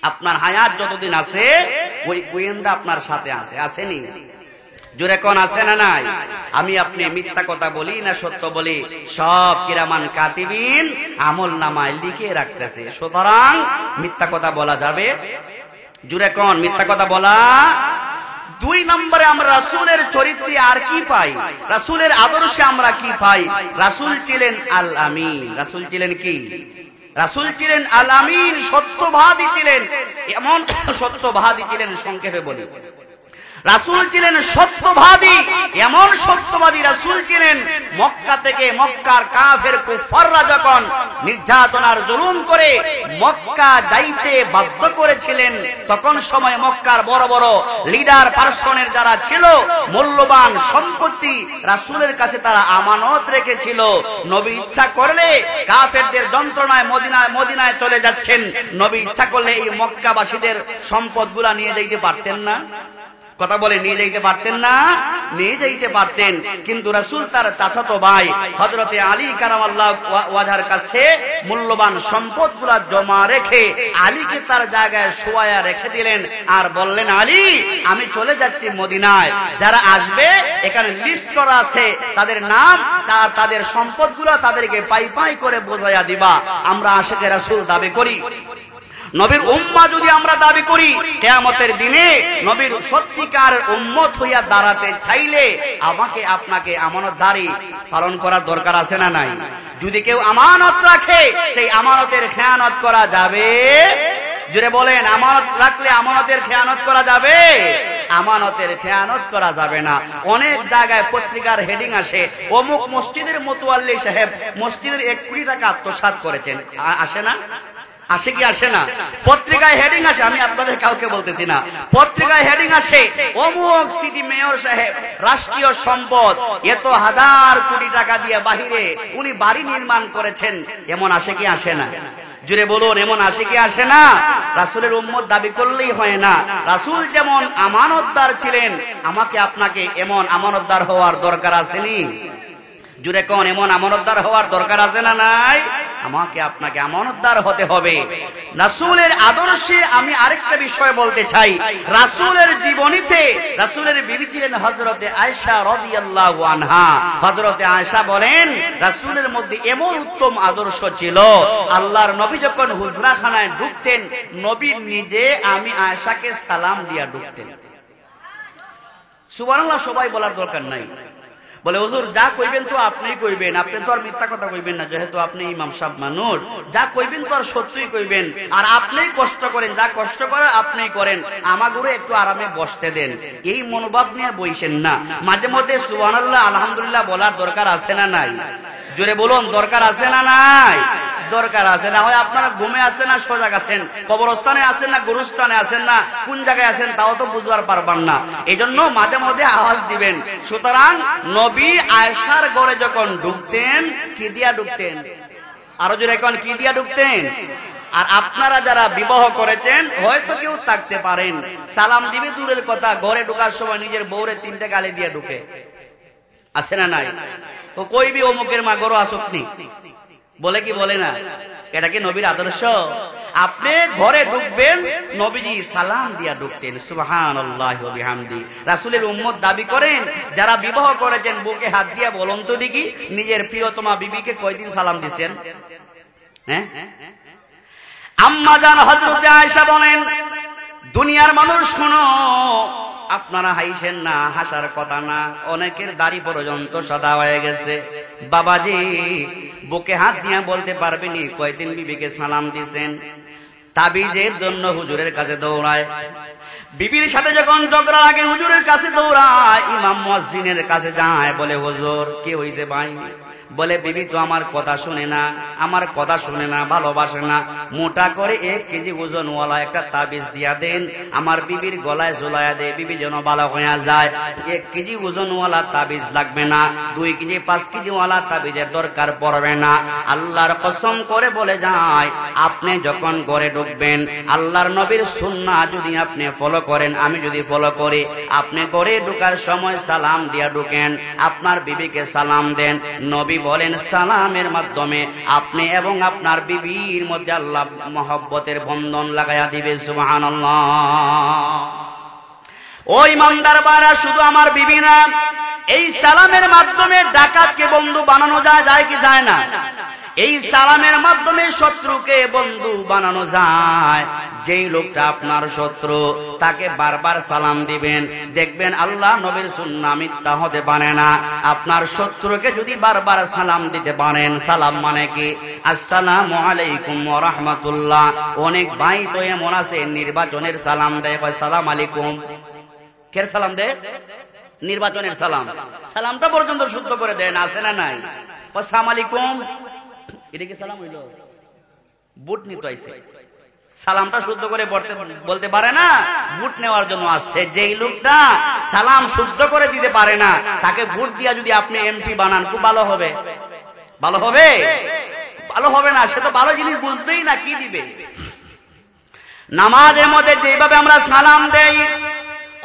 আপনার হায়াত যতদিন আছে ওই গোয়েন্দা আপনার সাথে আছে, আসেনি? জোরে কোন আছে না নাই? আমি আপনি মিথ্যা কথা বলি না সত্য বলি, সব কিরামান কাতিবিন আমল নামায় লিখে রাখতেছে। সুতরাং মিথ্যা কথা বলা যাবে? জোরে কোন, মিথ্যা কথা বলা? 2 নম্বরে আমরা রাসূলের চরিত্রে আর কি পাই? রাসূলের আদর্শে আমরা কি পাই? রাসূল ছিলেন আল আমিন। রাসূল ছিলেন কি? রাসূল ছিলেন আল আমিন, সত্যবাদী ছিলেন। এমন সত্যবাদী ছিলেন, সংক্ষেপে বলি, রাসূল ছিলেন সত্যবাদী, এমন সত্যবাদী রাসূল ছিলেন, মক্কা থেকে মক্কার কাফের কুফাররা যখন নির্যাতনার জুলুম করে মক্কা যাইতে বাধ্য করেছিলেন, তখন সময় মক্কার বড় বড় লিডার পার্সনের যারা ছিল, মূল্যবান সম্পত্তি রাসূলের কাছে তারা আমানত রেখেছিল। নবী ইচ্ছা করলে কাফেরদের যন্ত্রণায় মদিনায় চলে যাচ্ছেন, নবী ইচ্ছা করলে এই মক্কাবাসীদের সম্পদগুলা নিয়ে যাইতে পারতেন না? কথা বলে নিয়ে যাইতে পারতেন না? নিয়ে যাইতে পারতেন। কিন্তু রাসূল তার চাচাতো ভাই হযরতে আলী কারামাল্লাহু ওয়াজহার কাছে মূল্যবান সম্পদগুলা জমা রেখে আলীকে তার জায়গায় শোয়ায়া রেখে দিলেন, আর বললেন, আলী আমি চলে যাচ্ছি মদিনায়, যারা আসবে এখানে লিস্ট করা আছে, তাদের নাম তাদের সম্পদগুলা তাদেরকে পাই পাই করে বোঝাইয়া দিবা। আমরা আশিকে রাসূল দাবি করি, নবীর উম্মাহ যদি আমরা দাবি করি, কিয়ামতের দিনে নবীর সত্যিকার উম্মত হইয়া দাঁড়াতে চাইলে আমাকে আপনাকে আমানতদারি পালন করার দরকার আছে না নাই? যদি কেউ আমানত রাখে, সেই আমানতের খেয়ানত করা যাবে? জোরে বলেন, আমানত রাখলে আমানতের খেয়ানত করা যাবে? আমানতের খেয়ানত করা যাবে না। অনেক জায়গায় পত্রিকার হেডিং আসে, অমুক মসজিদের মুতাওয়াল্লি সাহেব মসজিদের 1 কোটি টাকা আত্মসাৎ করেছেন। আসে না? আসে কি আসে না? পত্রিকায় হেডিং আসে, আমি আপনাদের কাউকে বলতেছি না, পত্রিকায় হেডিং আসে, অমুক সিটি মেয়র সাহেব রাষ্ট্রীয় সম্পদ এত হাজার কোটি টাকা দিয়ে বাহিরে উনি বাড়ি নির্মাণ করেছেন। এমন আসে কি আসে না? জুড়ে বলুন, এমন আসে কি আসে না? রাসূলের উম্মত দাবি করলেই হয় না। রাসূল যেমন আমানতদার ছিলেন, আমাকে আপনাকে এমন আমানতদার হওয়ার দরকার আসেনি? জুড়ে কোন এমন আমানতদার হওয়ার দরকার আছে না নাই? আমাকে আপনাকে আমানতদার হতে হবে। রাসূলের আদর্শে আমি আরেকটা বিষয় বলতে চাই। রাসূলের জীবনীতে রাসূলের বিবি ছিলেন হযরতে আয়েশা রাদিয়াল্লাহু আনহা। হযরতে আয়েশা বলেন, রাসূলের মধ্যে এমন উত্তম আদর্শ ছিল, আল্লাহর নবী যখন হুজরাখানায় ঢুকতেন, নবী নিজে আমি আয়েশাকে সালাম দিয়া ঢুকতেন। সুবহানাল্লাহ, সবাই বলার দরকার নাই। বলে, হুজুর যা কইবেন তো আপনিই কইবেন, আপনি তো আর মিথ্যা কথা কইবেন না, যেহেতু আপনি ইমাম সাহেব মানুষ, যা কইবেন তো আর সত্যই কইবেন, আর আপনিই কষ্ট করেন, যা কষ্ট করে আপনিই করেন, আমাগুলো একটু আরামে বসতে দেন। এই মনোভাব নিয়ে বইছেন না। মাঝে মধ্যে সুবহানাল্লাহ আলহামদুলিল্লাহ বলার দরকার আছে না নাই? জোরে বলুন, দরকার আছে না নাই? দরকার আছে। না হয় আপনারা ঘুমে আছেন না সজাগ আছেন, কবরস্থানে আছেন না গুরুস্থানে আছেন না কোন জায়গায় আছেন তাও তো বুঝবার পারবেন না, এই জন্য মাঝে মধ্যে আওয়াজ দিবেন। সুতরাং নবী আয়েশার ঘরে যখন ঢুকতেন, কি দিয়া ঢুকতেন? আরো জোরে এখন, কি দিয়া ঢুকতেন? আর আপনারা যারা বিবাহ করেছেন, হয়তো কেউ থাকতে পারেন সালাম দিবে দূরের কথা, ঘরে ঢোকার সময় নিজের বউরে 3টা গালি দিয়ে ঢুকে। আছে না নাই? তো কইবি অমুকের মা গরো আসক্তি বলে কি বলে না? এটা কি নবীর আদর্শ? আপনি ঘরে ঢুকবেন, নবীজি সালাম দিয়া ঢুকতেন। সুবহানাল্লাহি ওয়া বিহামদি। রাসূলের উম্মত দাবি করেন, যারা বিবাহ করেছেন বুকে হাত দিয়া বলুন তো দেখি, নিজের প্রিয়তমা বিবিকে কয়দিন সালাম দিবেন? হ্যাঁ? আম্মা জান হযরতে আয়েশা বলেন, দুনিয়ার মানুষ শোনো, আপনারা হাইছেন না, হাসার কথা না, অনেকের দাড়ি পর্যন্ত সাদা হয়ে গেছে। বাবাজি বুকে হাত দিয়া বলতে পারবেনি কয়দিন বিবিকে সালাম দিছেন? তাবিজের জন্য হুজুরের কাছে দৌড়ায়, বিবির সাথে যখন ঝগড়া লাগে হুজুরের কাছে দৌড়ায়, ইমাম মুয়াজ্জিনের কাছে যায়, বলে হুজুর কি হইছে ভাই? বলে, বিবি তো আমার কথা শুনে না, আমার কথা শুনে না, ভালোবাসে না, মোটা করে 1 কেজি ওজনওয়ালা একটা তাবিজ দিয়া দেন, আমার বিবির গলায় ঝুলাইয়া দে, বিবি যেন ভালো হইয়া যায়। 1 কেজি ওজনওয়ালা তাবিজ লাগবে না, 2 কেজি 5 কেজিওয়ালা তাবিজের দরকার পড়বে না। আল্লাহর কসম করে বলে যায়, আপনি যখন ঘরে ঢুকবেন, আল্লাহর নবীর সুন্নাহ যদি আপনি ফলো করেন, আমি যদি ফলো করি, আপনি ঘরে ঢোকার সময় সালাম দিয়া ঢুকেন, আপনার বিবিকে সালাম দেন। নবী বলেন, সালামের মাধ্যমে আপনি এবং আপনার বিবির মধ্যে আল্লাহ মহব্বতের বন্ধন লাগাইয়া দিবে। সুবহানাল্লাহ। ওই ইমানদার বারা, শুধু আমার বিবি না, এই সালামের মাধ্যমে ডাকাতকে বন্ধু বানানো যায় কি যায় না? এই সালামের মাধ্যমে শত্রুকে বন্ধু বানানো যায়। যেই লোকটা আপনার শত্রু, তাকে বারবার সালাম দিবেন, দেখবেন আল্লাহ নবীর সুন্নাহ মিথ্যা হতে পারে না। আপনার শত্রুকে যদি বারবার সালাম দিতে পারেন, সালাম মানে কি? আসসালামু আলাইকুম ওয়া রাহমাতুল্লাহ। অনেক ভাই তো এমন আছে নির্বাচনের সালাম দেয়, সালাম আলাইকুম। কের সালাম দেয়? নির্বাচনের সালাম। সালামটা পর্যন্ত শুদ্ধ করে দেন, আছে না নাই? আসসালামু আলাইকুম, এটা কি সালাম হইল? বুট নিতে আইছে, সালামটা শুদ্ধ করে বলতে পারে না, বুট নেওয়ার জন্য আসছে। যেই লোকটা সালাম শুদ্ধ করে দিতে পারে না, তাকে ভোট দিয়া যদি আপনি এমপি বানান, খুব ভালো হবে? ভালো হবে? ভালো হবে না। সে তো ভালো জিনিস বুঝবেই না, কি দিবে? নামাজের মধ্যে যেভাবে আমরা সালাম দেই,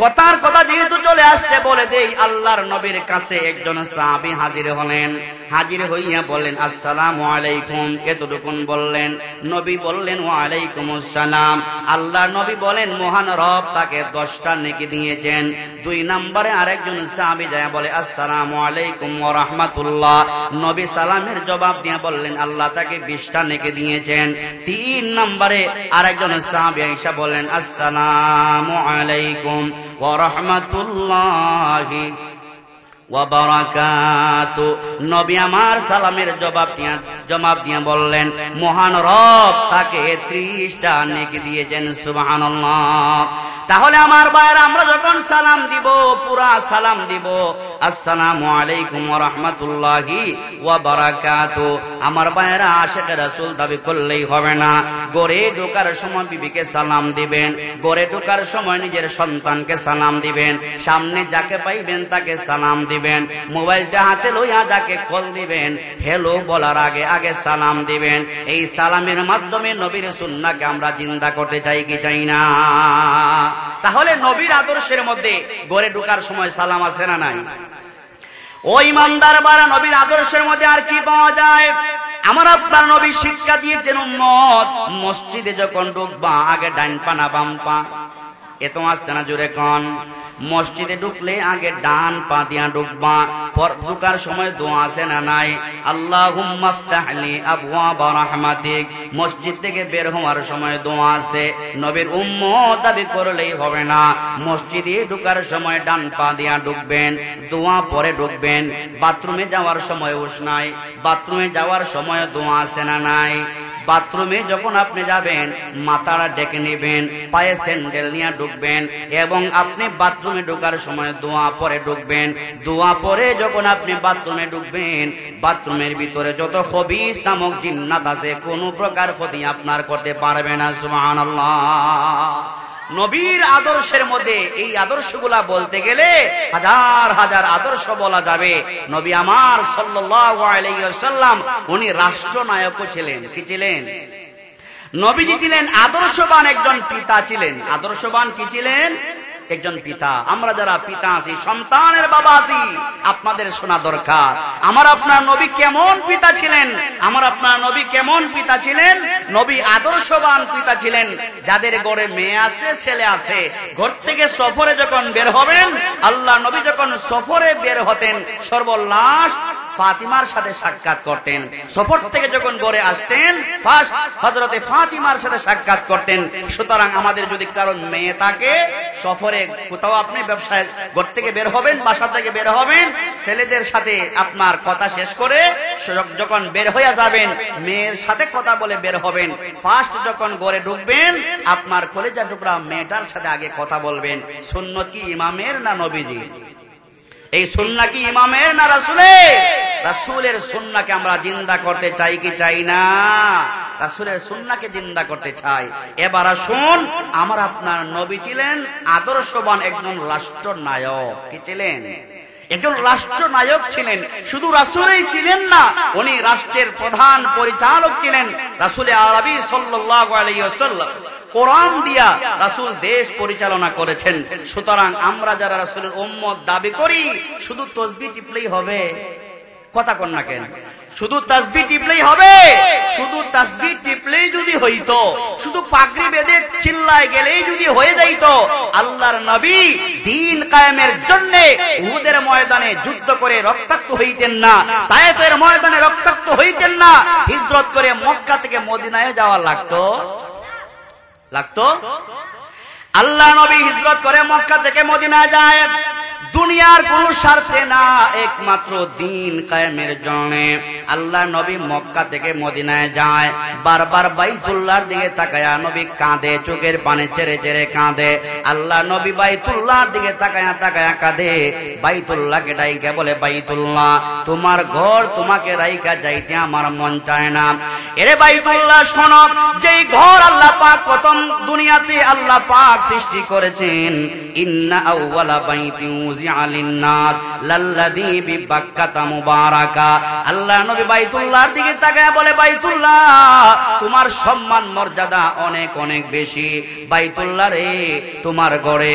কথার কথা যেহেতু চলে আসছে, বলে দেই, আল্লাহর নবীর কাছে একজন সাহাবী হাজির হলেন। হাজির হইয়া বললেন আসসালামু আলাইকুম, এতটুকুন বললেন। নবী বললেন ওয়া আলাইকুমুস সালাম। আল্লাহর নবী বলেন মহান রব তাকে 10টা নেকি দিয়েছেন। 2 নম্বরে আরেকজন সাহাবী যায় বলে আসসালামু আলাইকুম ওয়া রাহমাতুল্লাহ। নবী সালামের জবাব দিয়ে বললেন আল্লাহ তাকে 20টা নেকি দিয়েছেন। 3 নম্বরে আরেকজন সাহাবী আয়েশা বলেন আসসালামু আলাইকুম ওয়া রাহমাতুল্লাহি ওয়া বারাকাতু। নবী আমার সালামের জবাব দিয়ে বললেন মহান রব তাকে 30টা নেকি দিয়েছেন। সুবহানাল্লাহ। তাহলে আমার ভাইরা, আমরা যখন সালাম দিব, পুরা সালাম দিব আসসালামু আলাইকুম ওয়া রাহমাতুল্লাহি ওয়া বারাকাতু। আমার ভাইরা, আশিক রাসূল দাবি করলেই হবে না। ঘরে ঢোকার সময় বিবিকে সালাম দিবেন, ঘরে ঢোকার সময় নিজের সন্তানকে সালাম দিবেন, সামনে যাকে পাইবেন তাকে সালাম দিবেন, মোবাইলটা হাতে লইয়া যাকে কল দিবেন, হ্যালো বলার আগে আগে সালাম দিবেন। এই সালামের মাধ্যমে নবীর সুন্নাহকে আমরা জিন্দা করতে চাই কি চাই না? তাহলে নবীর আদর্শের মধ্যে ঘরে ঢোকার সময় সালাম আছে না নাই? ও ইমানদার বারা, নবীর আদর্শের মধ্যে আর কি পাওয়া যায়? আমার আপনার নবী শিক্ষা দিয়েছেন উম্মত, মসজিদে যখন ঢুকবা আগে ডান পা না বাম পা? এত আসতে না, জোরে কন। মসজিদে ঢুকলে আগে ডান পা দিয়া ঢুকবা। পর ঢুকার সময় দোয়া আছে না নাই? আল্লাহুম্মা ফতাহলি আবওয়াবা রাহমাতিক। মসজিদ থেকে বের হওয়ার সময় দোয়া আছে। নবীর উম্মত দাবি করলেই হবে না। মসজিদে ঢুকার সময় ডান পা দিয়া ঢুকবেন, দোয়া পরে ঢুকবেন। বাথরুমে যাওয়ার সময় নাই? বাথরুমে যাওয়ার সময় দোয়া আছে না নাই? বাথরুমে যখন আপনি যাবেন মাথাটা ডেকে নেবেন, পায়ে স্যান্ডেল নিয়ে ঢুকবেন, এবং আপনি বাথরুমে ঢোকার সময় দোয়া পরে ঢুকবেন। দোয়া পরে যখন আপনি বাথরুমে ঢুকবেন, বাথরুমের ভিতরে যত খবিস নামক জিন্নাত আছে, কোনো প্রকার ক্ষতি আপনার করতে পারবে না। সুবহানাল্লাহ। নবীর আদর্শের মধ্যে এই আদর্শগুলা বলতে গেলে হাজার হাজার আদর্শ বলা যাবে। নবী আমার সাল্লাল্লাহু আলাইহি ওয়াসাল্লাম উনি রাষ্ট্রনায়কও ছিলেন। কি ছিলেন? নবীজি ছিলেন আদর্শবান একজন পিতা ছিলেন। আদর্শবান কি ছিলেন? একজন পিতা। আমরা যারা পিতা আছি, সন্তানের বাবা আছি, আপনাদের শোনা দরকার আমার আপনার নবী কেমন পিতা ছিলেন। আমার আপনার নবী কেমন পিতা ছিলেন? নবী আদর্শবান পিতা ছিলেন। যাদের ঘরে মেয়ে আছে, ছেলে আছে, ঘর থেকে সফরে যখন বের হবেন, আল্লাহ নবী যখন সফরে বের হতেন, সর্বলাশ ফাতিমার সাথে সাক্ষাৎ করতেন। সফর থেকে যখন ঘরে আসতেন, ফার্স্ট হযরতে ফাতিমার সাথে সাক্ষাৎ করতেন। সুতরাং আমাদের যদি কারণ মেয়ে থাকে, সফরে কোথাও আপনি ব্যবসায় ঘর থেকে বের হবেন, বাসা থেকে বের হবেন, ছেলেদের সাথে আপনার কথা শেষ করে যখন বের হয়ে যাবেন, মেয়ের সাথে কথা বলে বের হবেন। ফার্স্ট যখন ঘরে ঢুকবেন, আপনার কলেজা টুকরা মেয়েটার সাথে আগে কথা বলবেন। সুন্নাত কি ইমামের না নবীজি? এই সুন্নাহ কি ইমামের না রাসূলের? রাসূলের সুন্নাহকে আমরা জিন্দা করতে চাই কি চাই না? রাসূলের সুন্নাহকে জিন্দা করতে চাই। এবার আসুন, আমার আপনার নবী ছিলেন আদর্শবান একজন রাষ্ট্রনায়ক। কি ছিলেন? একজন রাষ্ট্রনায়ক ছিলেন। শুধু রাসূলই ছিলেন না, উনি রাষ্ট্রের প্রধান পরিচালক ছিলেন। রাসূল আরবি সাল্লাল্লাহু আলাইহি ওয়াসাল্লাম কোরআন দিয়া রাসূল দেশ পরিচালনা করেছেন। সুতরাং আমরা যারা রাসূলের উম্মত দাবি করি, শুধু তাসবিহ টিপলেই হবে? কথা কন না কেন? শুধু তাসবিহ টিপলেই হবে? শুধু তাসবিহ টিপলেই যদি হইতো, শুধু পাগড়ি বেঁধে চিল্লায় গেলেই যদি হয়ে যাইতো, আল্লাহর নবী দ্বীন কায়েমের জন্য উহুদের ময়দানে যুদ্ধ করে রক্তাক্ত হইতেন না, তায়েফের ময়দানে রক্তাক্ত হইতেন না, হিজরত করে মক্কা থেকে মদিনায় যাওয়া লাগতো? আল্লাহ নবী হিজরত করে মক্কা থেকে মদিনায় যায়। দুনিয়ার কোন স্বার্থে না, একমাত্র দ্বীন কায়েমের জন্য আল্লাহ নবী মক্কা থেকে মদিনায় যায়। বারবার বাইতুল্লাহর দিকে তাকায়া নবী কাঁদে, চোখের পানি ছেড়ে ছেড়ে কাঁদে। আল্লাহ নবী বাইতুল্লাহর দিকে তাকায়া তাকায়া কাঁদে। বাইতুল্লাহকে ডাইকা বলে, বাইতুল্লাহ তোমার ঘর, তোমাকে রাইকা যাইতে আমার মন চায় না। এরে বাইতুল্লাহ শোনো, যেই ঘর আল্লাহ পাক প্রথম দুনিয়াতে আল্লাহ পাক সৃষ্টি করেছেন, ইন্না আউওয়ালা বাইতিন উযিআ লিন-নাস লাল্লাযী বিবাক্কাতা মুবারাকা। আল্লাহ নবী বাইতুল্লাহর দিকে তাকায়া বলে, বাইতুল্লাহ তোমার সম্মান মর্যাদা অনেক অনেক বেশি। বাইতুল্লাহ রে, তোমার ঘরে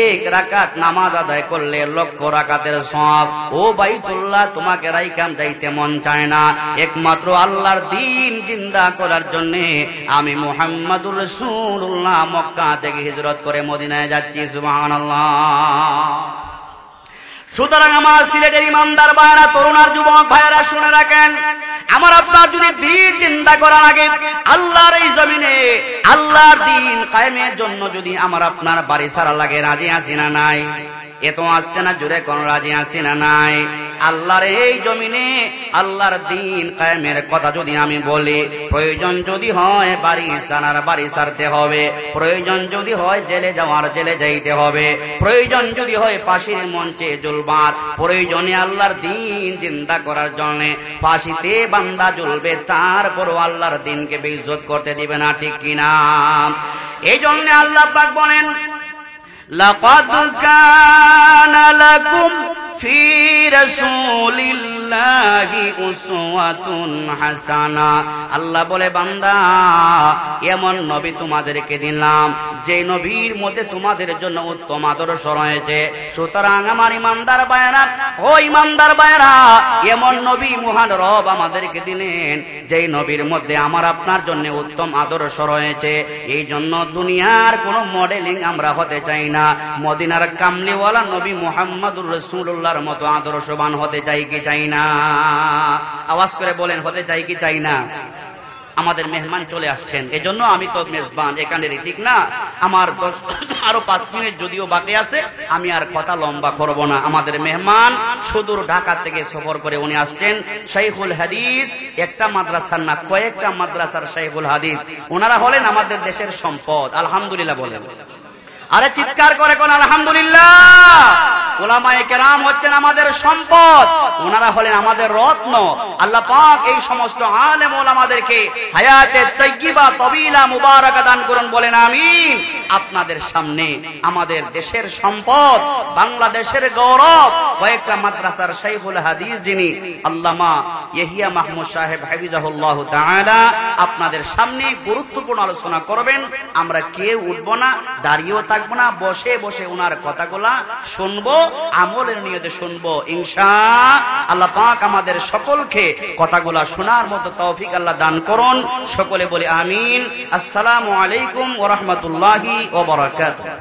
এক রাকাত নামাজ আদায় করলে লক্ষ রাকাতের সওয়াব। ও বাইতুল্লাহ তোমাকে রাইকাম যাইতে মন চায় না, একমাত্র আল্লাহর দ্বীন জিন্দা করার জন্য আমি মুহাম্মাদুর রাসূলুল্লাহ মক্কা থেকে হিজরত করে মদিনায় যাচ্ছি। সুবহানাল্লাহ। সুতরাং আমার সিলেটের ইমানদার ভাইরা, তরুণ আর যুবক ভাইরা শুনে রাখেন, আমার আপনার যদি দ্বীন জিন্দা করা লাগে, আল্লাহর এই জমিনে আল্লাহর দ্বীন কায়েমের জন্য যদি আমার আপনার বাড়ি ছাড়া লাগে, রাজি আছি না নাই? এত আসতে না জোরে কোন রাজি আছি না নাই? আল্লাহর এই জমিনে আল্লাহর দ্বীন কায়েমের কথা যদি আমি বলি, প্রয়োজন যদি হয় বাড়ি ছাড়ার বাড়ি ছাড়তে হবে, প্রয়োজন যদি হয় জেলে যাওয়ার জেলে যাইতে হবে, প্রয়োজন যদি হয় ফাঁসির মঞ্চে ঝুলবার, প্রয়োজনে আল্লাহর দ্বীন জিন্দা করার জন্য ফাঁসিতে বান্দা ঝুলবে, তারপরও আল্লাহর দ্বীনকে বেইজ্জত করতে দিবে না, ঠিক কিনা? এই জন্য আল্লাহ পাক বলেন, লাকাদ কানা লাকুম ফি রাসূলিল্লাহি উসওয়াতুন হাসানা। আল্লাহ বলে, বান্দা এমন নবী তোমাদেরকে দিলাম যে নবীর মধ্যে তোমাদের জন্য উত্তম আদর্শ রয়েছে। সুতরাং আমার ইমানদার ভাইরা, ও ইমানদার ভাইরা, এমন নবী মহান রব আমাদেরকে দিলেন যেই নবীর মধ্যে আমার আপনার জন্য উত্তম আদর্শ রয়েছে। এই জন্য দুনিয়ার কোন মডেলিং আমরা হতে চাই না, মদিনার কামলিওয়ালা নবী মুহাম্মাদুর রাসূলুল্লাহর মতো আদর্শবান হতে চাই কি চাই না? আওয়াজ করে বলেন, হতে চাই কি চাই না? আমাদের মেহমান চলে আসছেন, এজন্য আমি তো মেজবান এখানেরই, ঠিক না? আমার আরো 5 মিনিট যদিও বাকি আছে, আমি আর কথা লম্বা করব না। আমাদের মেহমান সুদূর ঢাকা থেকে সফর করে উনি আসছেন, শাইখুল হাদিস, একটা মাদ্রাসার না কয়েকটা মাদ্রাসার শাইখুল হাদিস। ওনারা হলেন আমাদের দেশের সম্পদ। আলহামদুলিল্লাহ বলেন, আরে চিৎকার করে কোন আলহামদুলিল্লাহ। উলামায়ে কেরাম হচ্ছেন আমাদের সম্পদ, ওনারা হলেন আমাদের রত্ন। আল্লাহ পাক এই সমস্ত আলেম ওলামাদেরকে হায়াতে তাইয়্যিবা তবিলা মুবারাকা দান করুন, বলেন আমিন। আপনাদের সামনে আমাদের দেশের সম্পদ, বাংলাদেশের গৌরব, কয়েকটা মাদ্রাসার শাইখুল হাদিস যিনি আল্লামা ইয়াহিয়া মাহমুদ সাহেব হাফিজাহুল্লাহ তাআলা, আপনাদের সামনে গুরুত্বপূর্ণ আলোচনা করবেন। আমরা কেউ উঠব না, দাঁড়িয়েও থাকবো না, বসে বসে ওনার কথাগুলা শুনবো, আমলের নিয়তে শুনবো ইনশাআল্লাহ। পাক আমাদের সকলকে কথাগুলা শোনার মতো তৌফিক আল্লাহ দান করুন। সকলে বলি আমিন। আসসালামু আলাইকুম ওয়া রাহমাতুল্লাহি ওয়া বারাকাতুহু।